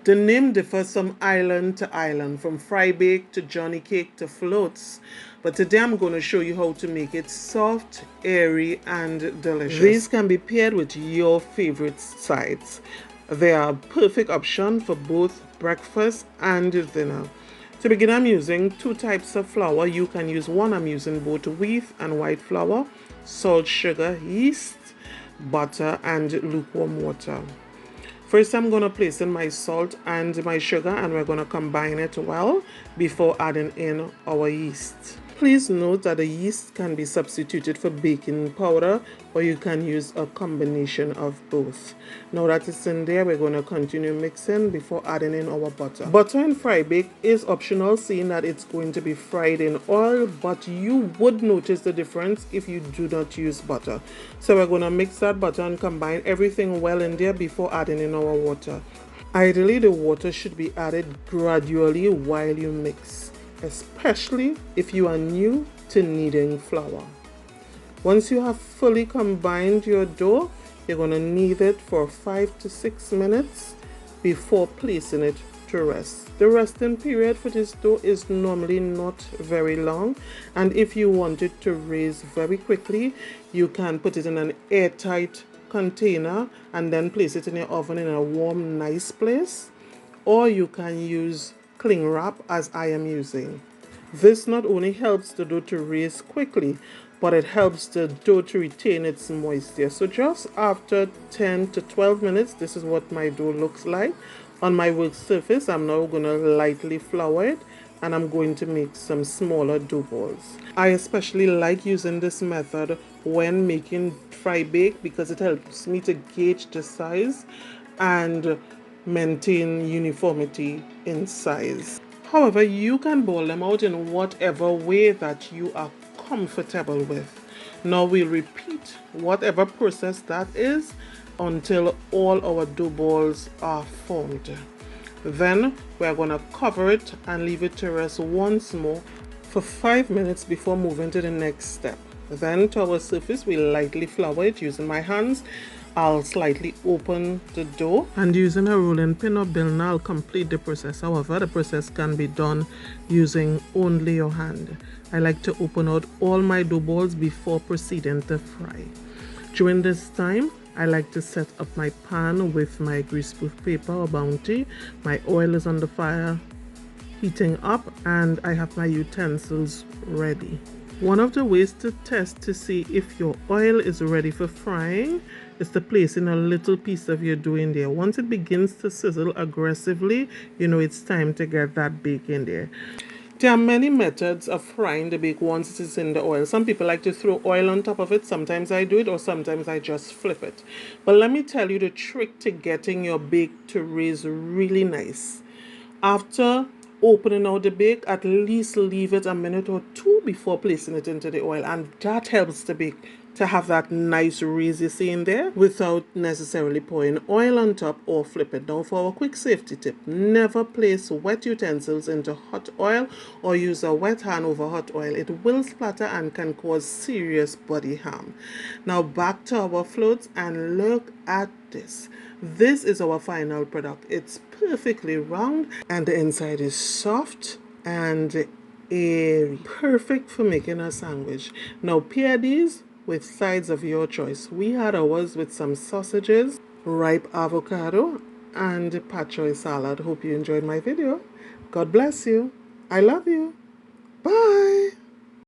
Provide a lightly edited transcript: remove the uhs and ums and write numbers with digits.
The name differs from island to island, from fry bake to Johnny cake to floats. But today I'm going to show you how to make it soft, airy, and delicious. These can be paired with your favorite sides. They are a perfect option for both breakfast and dinner. To begin, I'm using 2 types of flour. You can use one. I'm using both wheat and white flour, salt, sugar, yeast, butter, and lukewarm water. First, I'm going to place in my salt and my sugar, and we're going to combine it well before adding in our yeast. Please note that the yeast can be substituted for baking powder, or you can use a combination of both. Now that it's in there, we're going to continue mixing before adding in our butter. Butter in fry bake is optional, seeing that it's going to be fried in oil, but you would notice the difference if you do not use butter. So we're going to mix that butter and combine everything well in there before adding in our water. Ideally, the water should be added gradually while you mix, especially if you are new to kneading flour. Once you have fully combined your dough, you're going to knead it for 5 to 6 minutes before placing it to rest. The resting period for this dough is normally not very long, and if you want it to raise very quickly, you can put it in an airtight container and then place it in your oven in a warm, nice place, or you can use cling wrap as I am using. This not only helps the dough to raise quickly, but it helps the dough to retain its moisture. So just after 10 to 12 minutes, this is what my dough looks like. On my work surface, I'm now going to lightly flour it, and I'm going to make some smaller dough balls. I especially like using this method when making fry bake because it helps me to gauge the size and maintain uniformity in size. However, you can ball them out in whatever way that you are comfortable with. Now we'll repeat whatever process that is until all our dough balls are formed. Then we're going to cover it and leave it to rest once more for 5 minutes before moving to the next step. Then to our surface, we lightly flour it using my hands. I'll slightly open the dough, and using a rolling pin or bill, I'll complete the process. However, the process can be done using only your hand. I like to open out all my dough balls before proceeding to fry. During this time, I like to set up my pan with my greaseproof paper or Bounty. My oil is on the fire, heating up, and I have my utensils ready. One of the ways to test to see if your oil is ready for frying is to place in a little piece of your dough in there. Once it begins to sizzle aggressively, you know it's time to get that bake in there. There are many methods of frying the bake once it is in the oil. Some people like to throw oil on top of it. Sometimes I do it, or sometimes I just flip it. But let me tell you the trick to getting your bake to raise really nice. After opening out the bake, at least leave it a minute or 2 before placing it into the oil, and that helps the bake to have that nice raise you see in there without necessarily pouring oil on top or flip it. Now for a quick safety tip, never place wet utensils into hot oil or use a wet hand over hot oil. It will splatter and can cause serious body harm. Now back to our floats, and look at this. This is our final product. It's perfectly round and the inside is soft and airy. Perfect for making a sandwich. Now pair these with sides of your choice. We had ours with some sausages, ripe avocado, and pak choy salad. Hope you enjoyed my video. God bless you. I love you. Bye.